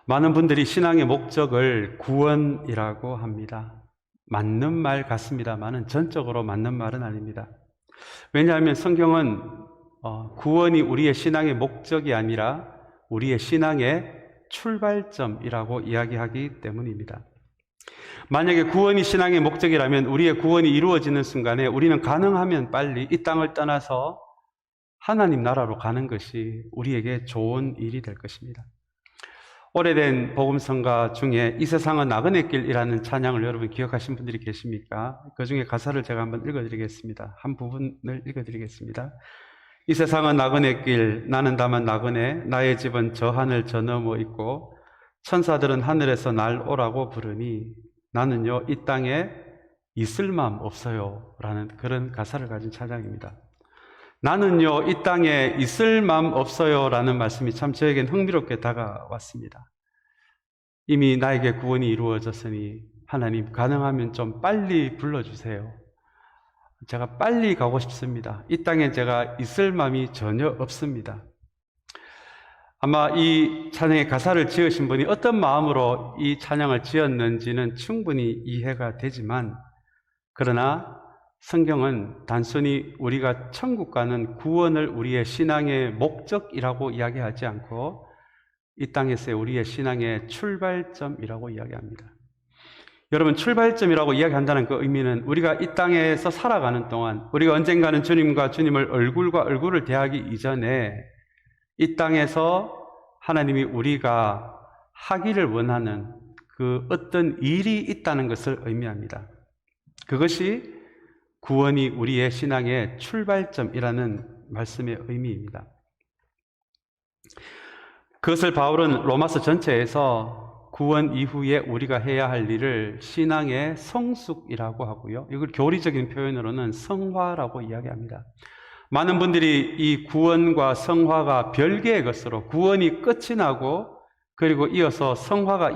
많은 분들이 신앙의 목적을 구원이라고 합니다. 맞는 말 같습니다만은 전적으로 맞는 말은 아닙니다. 왜냐하면 성경은 구원이 우리의 신앙의 목적이 아니라 우리의 신앙의 출발점이라고 이야기하기 때문입니다. 만약에 구원이 신앙의 목적이라면 우리의 구원이 이루어지는 순간에 우리는 가능하면 빨리 이 땅을 떠나서 하나님 나라로 가는 것이 우리에게 좋은 일이 될 것입니다. 오래된 복음성가 중에 이 세상은 나그네 길이라는 찬양을 여러분 기억하신 분들이 계십니까? 그 중에 가사를 제가 한번 읽어드리겠습니다. 한 부분을 읽어드리겠습니다. 이 세상은 나그네 길, 나는 다만 나그네, 나의 집은 저 하늘 저 너머 있고 천사들은 하늘에서 날 오라고 부르니 나는요 이 땅에 있을 마음 없어요 라는 그런 가사를 가진 찬양입니다. 나는요 이 땅에 있을 마음 없어요 라는 말씀이 참 저에겐 흥미롭게 다가왔습니다. 이미 나에게 구원이 이루어졌으니 하나님 가능하면 좀 빨리 불러주세요. 제가 빨리 가고 싶습니다. 이 땅에 제가 있을 마음이 전혀 없습니다. 아마 이 찬양의 가사를 지으신 분이 어떤 마음으로 이 찬양을 지었는지는 충분히 이해가 되지만, 그러나 성경은 단순히 우리가 천국 가는 구원을 우리의 신앙의 목적이라고 이야기하지 않고 이 땅에서의 우리의 신앙의 출발점이라고 이야기합니다. 여러분, 출발점이라고 이야기한다는 그 의미는 우리가 이 땅에서 살아가는 동안 우리가 언젠가는 주님과 주님을 얼굴과 얼굴을 대하기 이전에 이 땅에서 하나님이 우리가 하기를 원하는 그 어떤 일이 있다는 것을 의미합니다. 그것이 구원이 우리의 신앙의 출발점이라는 말씀의 의미입니다. 그것을 바울은 로마서 전체에서 구원 이후에 우리가 해야 할 일을 신앙의 성숙이라고 하고요, 이걸 교리적인 표현으로는 성화라고 이야기합니다. 많은 분들이 이 구원과 성화가 별개의 것으로, 구원이 끝이 나고 그리고 이어서 성화가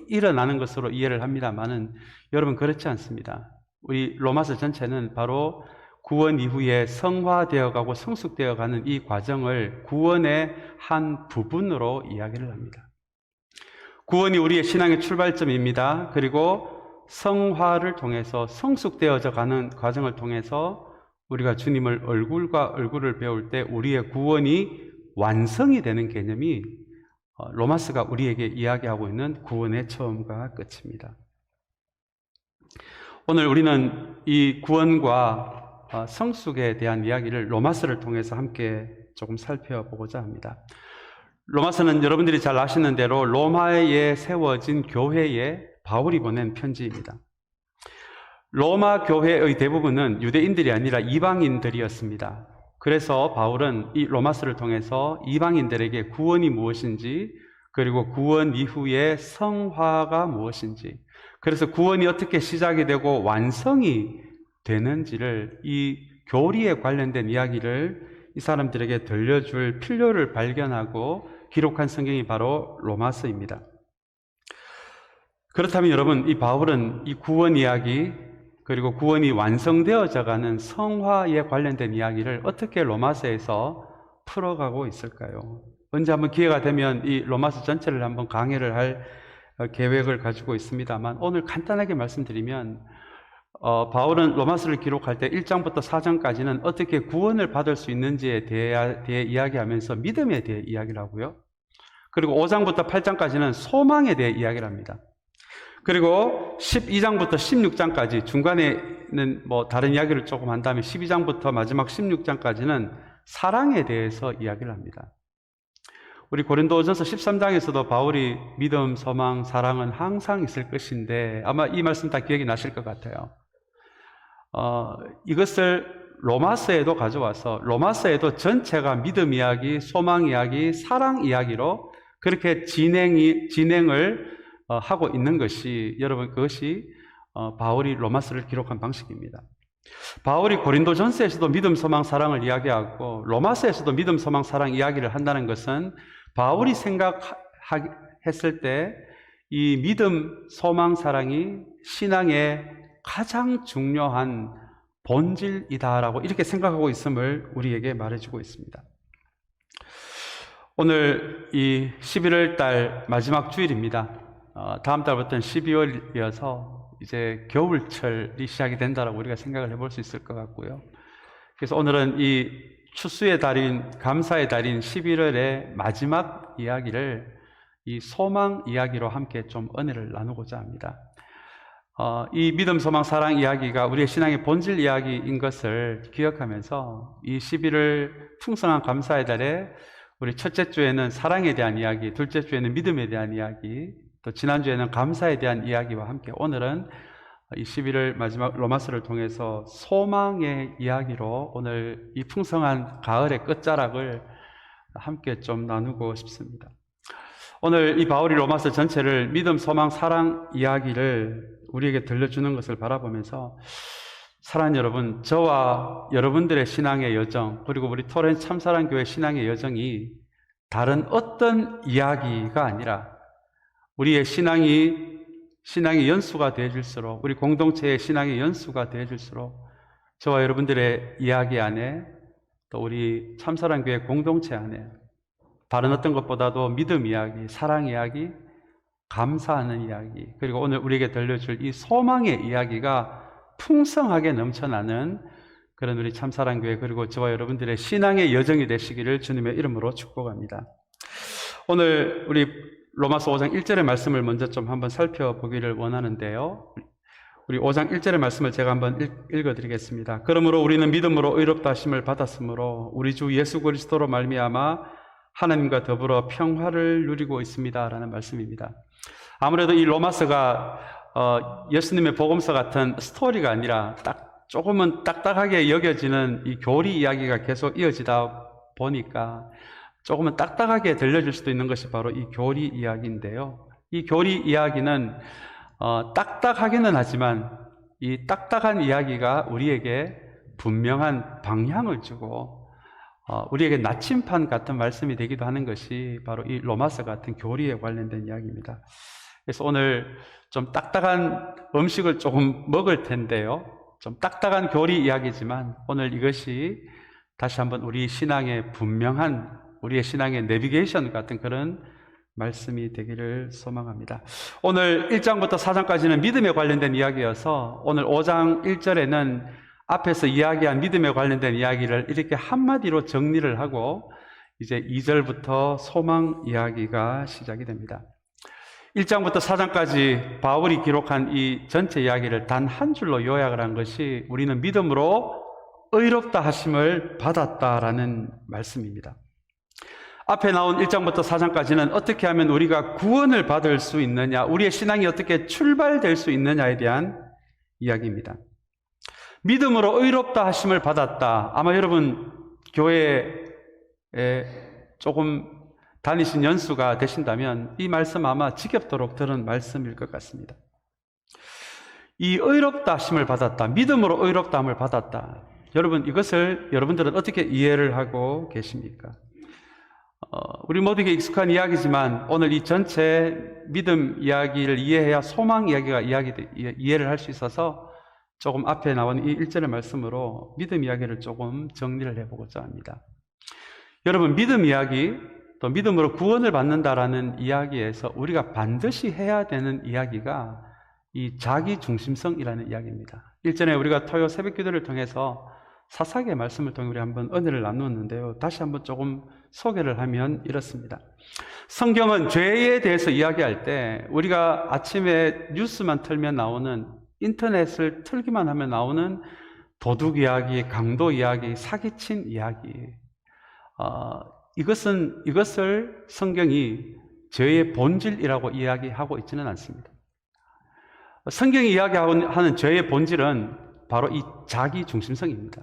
일어나는 것으로 이해를 합니다만은 여러분, 그렇지 않습니다. 우리 로마서 전체는 바로 구원 이후에 성화되어가고 성숙되어가는 이 과정을 구원의 한 부분으로 이야기를 합니다. 구원이 우리의 신앙의 출발점입니다. 그리고 성화를 통해서 성숙되어져 가는 과정을 통해서 우리가 주님을 얼굴과 얼굴을 배울 때 우리의 구원이 완성이 되는 개념이 로마서가 우리에게 이야기하고 있는 구원의 처음과 끝입니다. 오늘 우리는 이 구원과 성숙에 대한 이야기를 로마서를 통해서 함께 조금 살펴보고자 합니다. 로마서는 여러분들이 잘 아시는 대로 로마에 세워진 교회에 바울이 보낸 편지입니다. 로마 교회의 대부분은 유대인들이 아니라 이방인들이었습니다. 그래서 바울은 이 로마서를 통해서 이방인들에게 구원이 무엇인지, 그리고 구원 이후의 성화가 무엇인지, 그래서 구원이 어떻게 시작이 되고 완성이 되는지를, 이 교리에 관련된 이야기를 이 사람들에게 들려줄 필요를 발견하고 기록한 성경이 바로 로마서입니다. 그렇다면 여러분, 이 바울은 이 구원 이야기, 그리고 구원이 완성되어져 가는 성화에 관련된 이야기를 어떻게 로마서에서 풀어가고 있을까요? 언제 한번 기회가 되면 이 로마서 전체를 한번 강해를 할 계획을 가지고 있습니다만, 오늘 간단하게 말씀드리면 바울은 로마서를 기록할 때 1장부터 4장까지는 어떻게 구원을 받을 수 있는지에 대해 이야기하면서 믿음에 대해 이야기를 하고요, 그리고 5장부터 8장까지는 소망에 대해 이야기를 합니다. 그리고 12장부터 16장까지, 중간에는 다른 이야기를 조금 한 다음에 12장부터 마지막 16장까지는 사랑에 대해서 이야기를 합니다. 우리 고린도전서 13장에서도 바울이 믿음, 소망, 사랑은 항상 있을 것인데, 아마 이 말씀 다 기억이 나실 것 같아요. 이것을 로마서에도 가져와서 로마서에도 전체가 믿음 이야기, 소망 이야기, 사랑 이야기로 그렇게 진행을 하고 있는 것이, 여러분, 그것이 바울이 로마서를 기록한 방식입니다. 바울이 고린도전서에서도 믿음, 소망, 사랑을 이야기하고 로마서에서도 믿음, 소망, 사랑 이야기를 한다는 것은 바울이 생각했을 때 이 믿음, 소망, 사랑이 신앙의 가장 중요한 본질이다라고 이렇게 생각하고 있음을 우리에게 말해주고 있습니다. 오늘 이 11월 달 마지막 주일입니다. 다음 달부터는 12월이어서 이제 겨울철이 시작이 된다라고 우리가 생각을 해볼 수 있을 것 같고요. 그래서 오늘은 이 추수의 달인, 감사의 달인 11월의 마지막 이야기를 이 소망 이야기로 함께 좀 은혜를 나누고자 합니다. 이 믿음, 소망, 사랑 이야기가 우리의 신앙의 본질 이야기인 것을 기억하면서 이 11월 풍성한 감사의 달에 우리 첫째 주에는 사랑에 대한 이야기, 둘째 주에는 믿음에 대한 이야기, 또 지난주에는 감사에 대한 이야기와 함께 오늘은 이 11월 마지막 로마서를 통해서 소망의 이야기로 오늘 이 풍성한 가을의 끝자락을 함께 좀 나누고 싶습니다. 오늘 이 바울이 로마서 전체를 믿음, 소망, 사랑 이야기를 우리에게 들려주는 것을 바라보면서 사랑하는 여러분, 저와 여러분들의 신앙의 여정, 그리고 우리 토렌 참사랑교회 신앙의 여정이 다른 어떤 이야기가 아니라 우리의 신앙의 연수가 되어질수록, 우리 공동체의 신앙의 연수가 되어질수록 저와 여러분들의 이야기 안에, 또 우리 참사랑교회 공동체 안에 다른 어떤 것보다도 믿음 이야기, 사랑 이야기, 감사하는 이야기, 그리고 오늘 우리에게 들려줄 이 소망의 이야기가 풍성하게 넘쳐나는 그런 우리 참사랑교회, 그리고 저와 여러분들의 신앙의 여정이 되시기를 주님의 이름으로 축복합니다. 오늘 우리 로마서 5장 1절의 말씀을 먼저 좀 한번 살펴보기를 원하는데요. 우리 5장 1절의 말씀을 제가 한번 읽어드리겠습니다. 그러므로 우리는 믿음으로 의롭다 하심을 받았으므로 우리 주 예수 그리스도로 말미암아 하나님과 더불어 평화를 누리고 있습니다 라는 말씀입니다. 아무래도 이 로마서가 예수님의 복음서 같은 스토리가 아니라 조금은 딱딱하게 여겨지는 이 교리 이야기가 계속 이어지다 보니까 조금은 딱딱하게 들려줄 수도 있는 것이 바로 이 교리 이야기인데요. 이 교리 이야기는 딱딱하기는 하지만 이 딱딱한 이야기가 우리에게 분명한 방향을 주고 우리에게 나침판 같은 말씀이 되기도 하는 것이 바로 이 로마서 같은 교리에 관련된 이야기입니다. 그래서 오늘 좀 딱딱한 음식을 조금 먹을 텐데요. 좀 딱딱한 교리 이야기지만 오늘 이것이 다시 한번 우리 신앙의 분명한, 우리의 신앙의 내비게이션 같은 그런 말씀이 되기를 소망합니다. 오늘 1장부터 4장까지는 믿음에 관련된 이야기여서 오늘 5장 1절에는 앞에서 이야기한 믿음에 관련된 이야기를 이렇게 한마디로 정리를 하고 이제 2절부터 소망 이야기가 시작이 됩니다. 1장부터 4장까지 바울이 기록한 이 전체 이야기를 단 한 줄로 요약을 한 것이 우리는 믿음으로 의롭다 하심을 받았다라는 말씀입니다. 앞에 나온 1장부터 4장까지는 어떻게 하면 우리가 구원을 받을 수 있느냐, 우리의 신앙이 어떻게 출발될 수 있느냐에 대한 이야기입니다. 믿음으로 의롭다 하심을 받았다. 아마 여러분 교회에 조금 다니신 연수가 되신다면 이 말씀 아마 지겹도록 들은 말씀일 것 같습니다. 이 의롭다 하심을 받았다, 믿음으로 의롭다 함을 받았다. 여러분, 이것을 여러분들은 어떻게 이해를 하고 계십니까? 우리 모두에게 익숙한 이야기지만 오늘 이 전체 믿음 이야기를 이해해야 소망 이야기가 이해를 할 수 있어서 조금 앞에 나온 이 1절의 말씀으로 믿음 이야기를 조금 정리를 해보고자 합니다. 여러분, 믿음 이야기, 또 믿음으로 구원을 받는다라는 이야기에서 우리가 반드시 해야 되는 이야기가 이 자기중심성이라는 이야기입니다. 일전에 우리가 토요 새벽 기도를 통해서 사사기의 말씀을 통해 우리 한번 은혜를 나누었는데요. 다시 한번 조금 소개를 하면 이렇습니다. 성경은 죄에 대해서 이야기할 때 우리가 아침에 뉴스만 틀면 나오는, 인터넷을 틀기만 하면 나오는 도둑 이야기, 강도 이야기, 사기친 이야기, 이것을 성경이 죄의 본질이라고 이야기하고 있지는 않습니다. 성경이 이야기하는 죄의 본질은 바로 이 자기중심성입니다.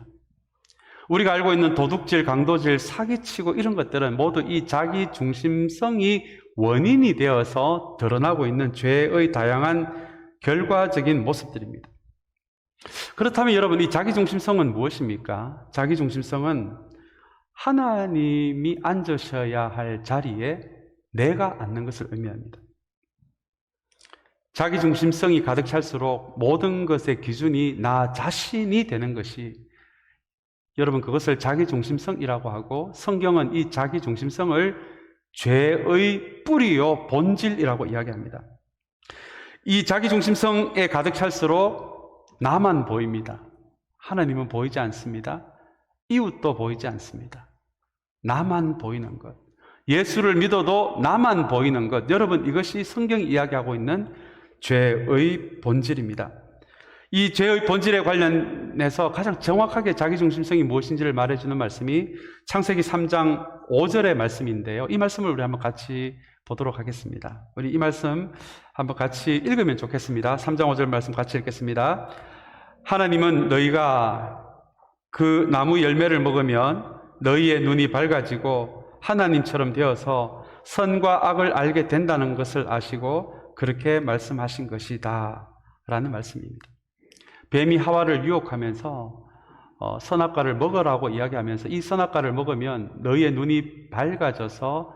우리가 알고 있는 도둑질, 강도질, 사기치고 이런 것들은 모두 이 자기중심성이 원인이 되어서 드러나고 있는 죄의 다양한 결과적인 모습들입니다. 그렇다면 여러분, 이 자기중심성은 무엇입니까? 자기중심성은 하나님이 앉으셔야 할 자리에 내가 앉는 것을 의미합니다. 자기중심성이 가득 찰수록 모든 것의 기준이 나 자신이 되는 것이, 여러분, 그것을 자기중심성이라고 하고 성경은 이 자기중심성을 죄의 뿌리요 본질이라고 이야기합니다. 이 자기중심성에 가득 찰수록 나만 보입니다. 하나님은 보이지 않습니다. 이웃도 보이지 않습니다. 나만 보이는 것. 예수를 믿어도 나만 보이는 것. 여러분, 이것이 성경이 이야기하고 있는 죄의 본질입니다. 이 죄의 본질에 관련해서 가장 정확하게 자기중심성이 무엇인지를 말해주는 말씀이 창세기 3장 5절의 말씀인데요. 이 말씀을 우리 한번 같이 보도록 하겠습니다. 우리 이 말씀 한번 같이 읽으면 좋겠습니다. 3장 5절 말씀 같이 읽겠습니다. 하나님은 너희가 그 나무 열매를 먹으면 너희의 눈이 밝아지고 하나님처럼 되어서 선과 악을 알게 된다는 것을 아시고 그렇게 말씀하신 것이다 라는 말씀입니다. 뱀이 하와를 유혹하면서 선악과를 먹으라고 이야기하면서 이 선악과를 먹으면 너희의 눈이 밝아져서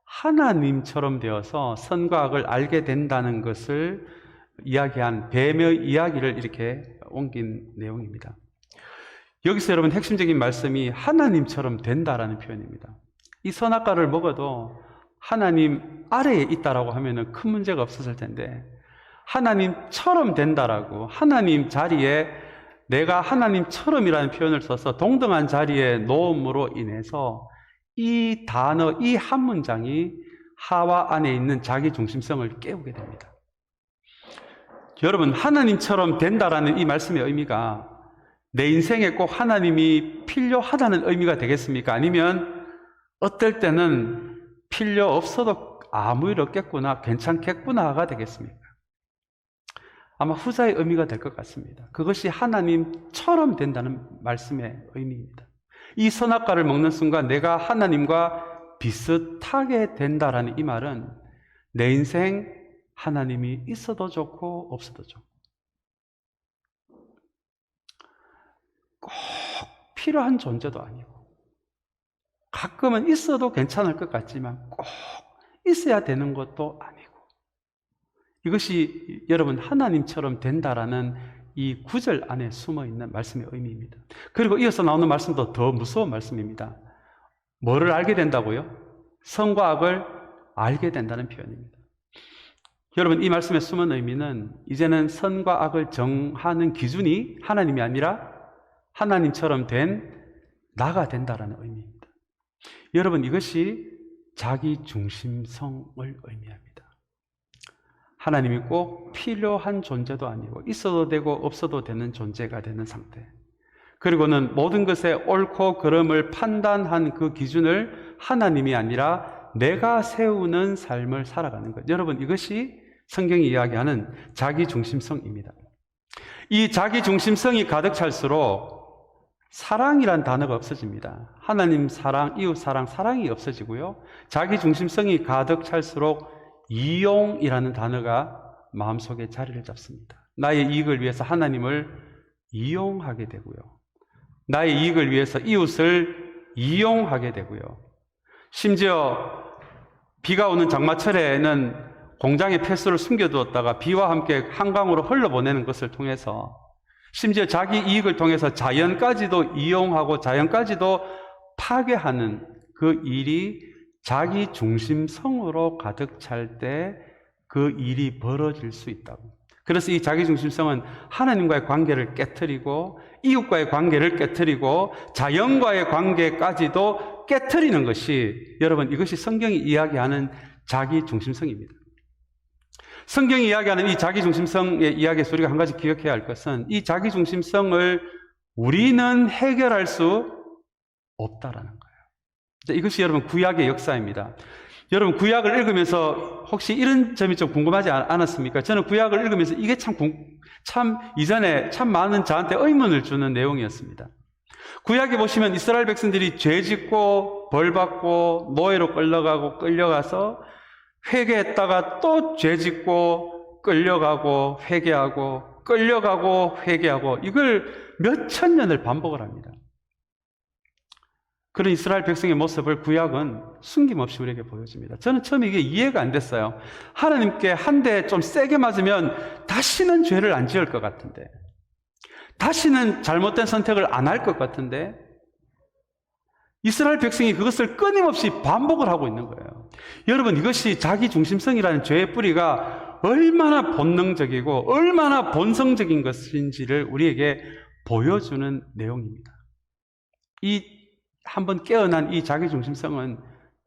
하나님처럼 되어서 선과 악을 알게 된다는 것을 이야기한 뱀의 이야기를 이렇게 옮긴 내용입니다. 여기서 여러분 핵심적인 말씀이 하나님처럼 된다라는 표현입니다. 이 선악과를 먹어도 하나님 아래에 있다라고 하면은 큰 문제가 없었을 텐데 하나님처럼 된다라고, 하나님 자리에 내가 하나님처럼이라는 표현을 써서 동등한 자리에 놓음으로 인해서 이 단어, 이 한 문장이 하와 안에 있는 자기 중심성을 깨우게 됩니다. 여러분, 하나님처럼 된다라는 이 말씀의 의미가 내 인생에 꼭 하나님이 필요하다는 의미가 되겠습니까? 아니면 어떨 때는 필요 없어도 아무 일 없겠구나, 괜찮겠구나가 되겠습니까? 아마 후자의 의미가 될 것 같습니다. 그것이 하나님처럼 된다는 말씀의 의미입니다. 이 선악과를 먹는 순간 내가 하나님과 비슷하게 된다라는 이 말은 내 인생 하나님이 있어도 좋고 없어도 좋고 꼭 필요한 존재도 아니고 가끔은 있어도 괜찮을 것 같지만 꼭 있어야 되는 것도 아니고 이것이 여러분 하나님처럼 된다라는 이 구절 안에 숨어있는 말씀의 의미입니다. 그리고 이어서 나오는 말씀도 더 무서운 말씀입니다. 뭐를 알게 된다고요? 선과 악을 알게 된다는 표현입니다. 여러분, 이 말씀의 숨은 의미는 이제는 선과 악을 정하는 기준이 하나님이 아니라 하나님처럼 된 나가 된다라는 의미입니다. 여러분, 이것이 자기 중심성을 의미합니다. 하나님이 꼭 필요한 존재도 아니고 있어도 되고 없어도 되는 존재가 되는 상태. 그리고는 모든 것의 옳고 그름을 판단한 그 기준을 하나님이 아니라 내가 세우는 삶을 살아가는 것. 여러분, 이것이 성경이 이야기하는 자기중심성입니다. 이 자기중심성이 가득 찰수록 사랑이란 단어가 없어집니다. 하나님 사랑, 이웃 사랑, 사랑이 없어지고요. 자기중심성이 가득 찰수록 이용이라는 단어가 마음속에 자리를 잡습니다. 나의 이익을 위해서 하나님을 이용하게 되고요. 나의 이익을 위해서 이웃을 이용하게 되고요. 심지어 비가 오는 장마철에는 공장에 폐수를 숨겨두었다가 비와 함께 한강으로 흘러보내는 것을 통해서 심지어 자기 이익을 통해서 자연까지도 이용하고 자연까지도 파괴하는 그 일이 자기 중심성으로 가득 찰 때 그 일이 벌어질 수 있다고. 그래서 이 자기 중심성은 하나님과의 관계를 깨트리고 이웃과의 관계를 깨트리고 자연과의 관계까지도 깨트리는 것이 여러분 이것이 성경이 이야기하는 자기 중심성입니다. 성경이 이야기하는 이 자기 중심성의 이야기에서 우리가 한 가지 기억해야 할 것은 이 자기 중심성을 우리는 해결할 수 없다라는 거예요. 이것이 여러분 구약의 역사입니다. 여러분 구약을 읽으면서 혹시 이런 점이 좀 궁금하지 않았습니까? 저는 구약을 읽으면서 이게 참 이전에 참 많은 저한테 의문을 주는 내용이었습니다. 구약에 보시면 이스라엘 백성들이 죄 짓고 벌 받고 노예로 끌려가서 회개했다가 또 죄 짓고 끌려가고 회개하고 끌려가고 회개하고 이걸 몇천 년을 반복을 합니다. 그런 이스라엘 백성의 모습을 구약은 숨김없이 우리에게 보여줍니다. 저는 처음에 이게 이해가 안 됐어요. 하나님께 한 대 좀 세게 맞으면 다시는 죄를 안 지을 것 같은데, 다시는 잘못된 선택을 안 할 것 같은데, 이스라엘 백성이 그것을 끊임없이 반복을 하고 있는 거예요. 여러분, 이것이 자기중심성이라는 죄의 뿌리가 얼마나 본능적이고 얼마나 본성적인 것인지를 우리에게 보여주는 내용입니다. 이 한번 깨어난 이 자기중심성은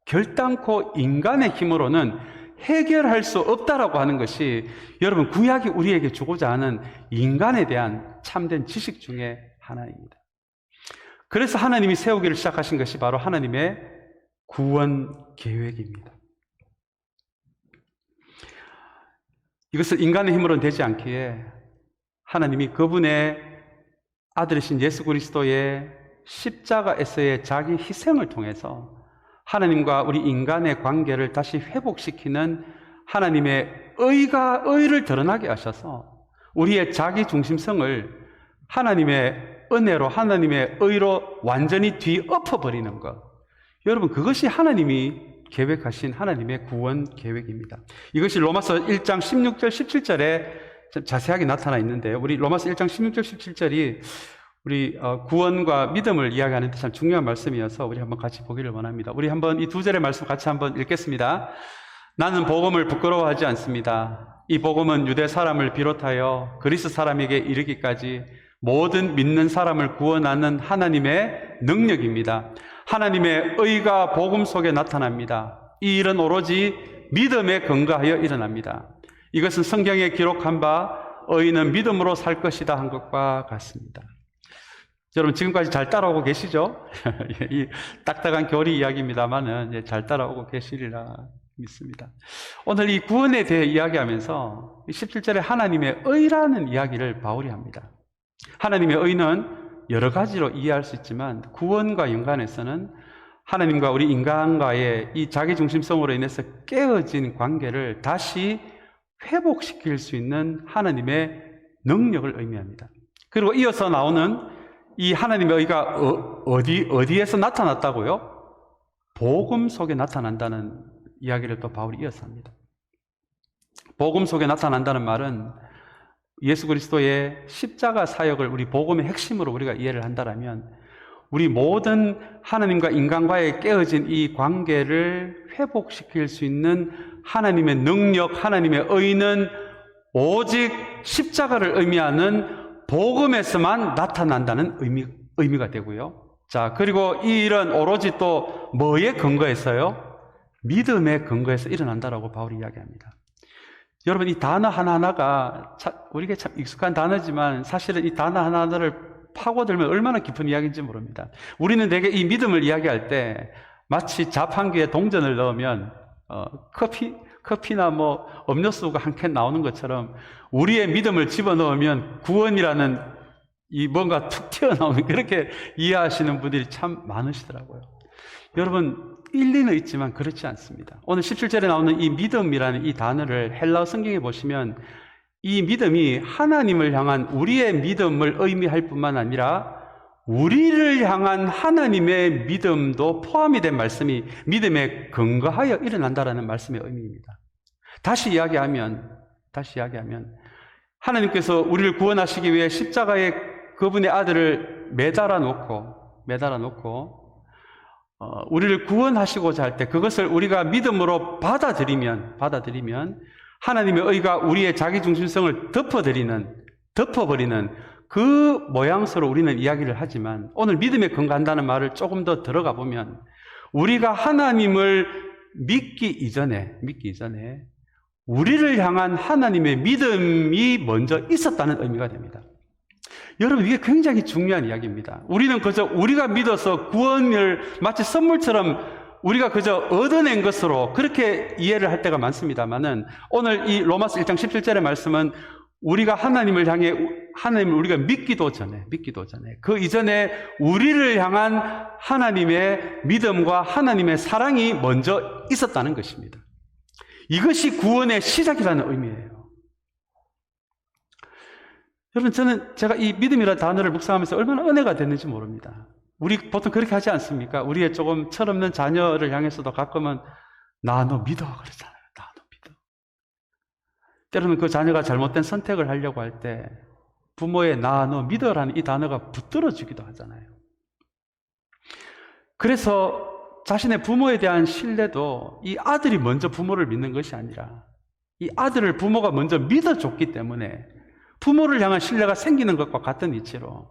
결단코 인간의 힘으로는 해결할 수 없다라고 하는 것이 여러분, 구약이 우리에게 주고자 하는 인간에 대한 참된 지식 중에 하나입니다. 그래서 하나님이 세우기를 시작하신 것이 바로 하나님의 구원 계획입니다. 이것을 인간의 힘으로는 되지 않기에 하나님이 그분의 아들이신 예수 그리스도의 십자가에서의 자기 희생을 통해서 하나님과 우리 인간의 관계를 다시 회복시키는 하나님의 의를 드러나게 하셔서 우리의 자기 중심성을 하나님의 은혜로, 하나님의 의로 완전히 뒤엎어버리는 것. 여러분, 그것이 하나님이 계획하신 하나님의 구원 계획입니다. 이것이 로마서 1장 16절 17절에 자세하게 나타나 있는데요. 우리 로마서 1장 16절 17절이 우리 구원과 믿음을 이야기하는데 참 중요한 말씀이어서 우리 한번 같이 보기를 원합니다. 우리 한번 이 두 절의 말씀 같이 한번 읽겠습니다. 나는 복음을 부끄러워하지 않습니다. 이 복음은 유대 사람을 비롯하여 그리스 사람에게 이르기까지 모든 믿는 사람을 구원하는 하나님의 능력입니다. 하나님의 의가 복음 속에 나타납니다. 이 일은 오로지 믿음에 근거하여 일어납니다. 이것은 성경에 기록한 바 의인은 믿음으로 살 것이다 한 것과 같습니다. 여러분, 지금까지 잘 따라오고 계시죠? 이 딱딱한 교리 이야기입니다만은 잘 따라오고 계시리라 믿습니다. 오늘 이 구원에 대해 이야기하면서 17절에 하나님의 의라는 이야기를 바울이 합니다. 하나님의 의는 여러 가지로 이해할 수 있지만 구원과 연관해서는 하나님과 우리 인간과의 이 자기중심성으로 인해서 깨어진 관계를 다시 회복시킬 수 있는 하나님의 능력을 의미합니다. 그리고 이어서 나오는 이 하나님의 의가 어디에서 나타났다고요? 복음 속에 나타난다는 이야기를 또 바울이 이어서 합니다. 복음 속에 나타난다는 말은 예수 그리스도의 십자가 사역을 우리 복음의 핵심으로 우리가 이해를 한다면 우리 모든 하나님과 인간과의 깨어진 이 관계를 회복시킬 수 있는 하나님의 능력, 하나님의 의는 오직 십자가를 의미하는 복음에서만 나타난다는 의미가 되고요. 자, 그리고 이 일은 오로지 또 뭐에 근거해서요? 믿음에 근거해서 일어난다라고 바울이 이야기합니다. 여러분, 이 단어 하나하나가 우리에게 참 익숙한 단어지만 사실은 이 단어 하나하나를 파고들면 얼마나 깊은 이야기인지 모릅니다. 우리는 대개 이 믿음을 이야기할 때 마치 자판기에 동전을 넣으면 커피나 뭐 음료수가 한 캔 나오는 것처럼 우리의 믿음을 집어넣으면 구원이라는 이 뭔가 툭 튀어나오는, 그렇게 이해하시는 분들이 참 많으시더라고요. 여러분, 일리는 있지만 그렇지 않습니다. 오늘 17절에 나오는 이 믿음이라는 이 단어를 헬라어 성경에 보시면 이 믿음이 하나님을 향한 우리의 믿음을 의미할 뿐만 아니라 우리를 향한 하나님의 믿음도 포함이 된 말씀이 믿음에 근거하여 일어난다라는 말씀의 의미입니다. 다시 이야기하면 하나님께서 우리를 구원하시기 위해 십자가에 그분의 아들을 매달아 놓고 우리를 구원하시고자 할 때 그것을 우리가 믿음으로 받아들이면 하나님의 의가 우리의 자기중심성을 덮어버리는 그 모양새로 우리는 이야기를 하지만 오늘 믿음에 근거한다는 말을 조금 더 들어가 보면 우리가 하나님을 믿기 이전에 우리를 향한 하나님의 믿음이 먼저 있었다는 의미가 됩니다. 여러분, 이게 굉장히 중요한 이야기입니다. 우리는 그저 우리가 믿어서 구원을 마치 선물처럼 우리가 그저 얻어낸 것으로 그렇게 이해를 할 때가 많습니다만은 오늘 이 로마서 1장 17절의 말씀은 우리가 하나님을 향해 하나님을 우리가 믿기도 전에 그 이전에 우리를 향한 하나님의 믿음과 하나님의 사랑이 먼저 있었다는 것입니다. 이것이 구원의 시작이라는 의미예요. 여러분, 제가 이 믿음이라는 단어를 묵상하면서 얼마나 은혜가 됐는지 모릅니다. 우리 보통 그렇게 하지 않습니까? 우리의 조금 철없는 자녀를 향해서도 가끔은 나 너 믿어 그러잖아요. 나 너 믿어. 때로는 그 자녀가 잘못된 선택을 하려고 할 때 부모의 나 너 믿어라는 이 단어가 붙들어주기도 하잖아요. 그래서 자신의 부모에 대한 신뢰도 이 아들이 먼저 부모를 믿는 것이 아니라 이 아들을 부모가 먼저 믿어줬기 때문에 부모를 향한 신뢰가 생기는 것과 같은 이치로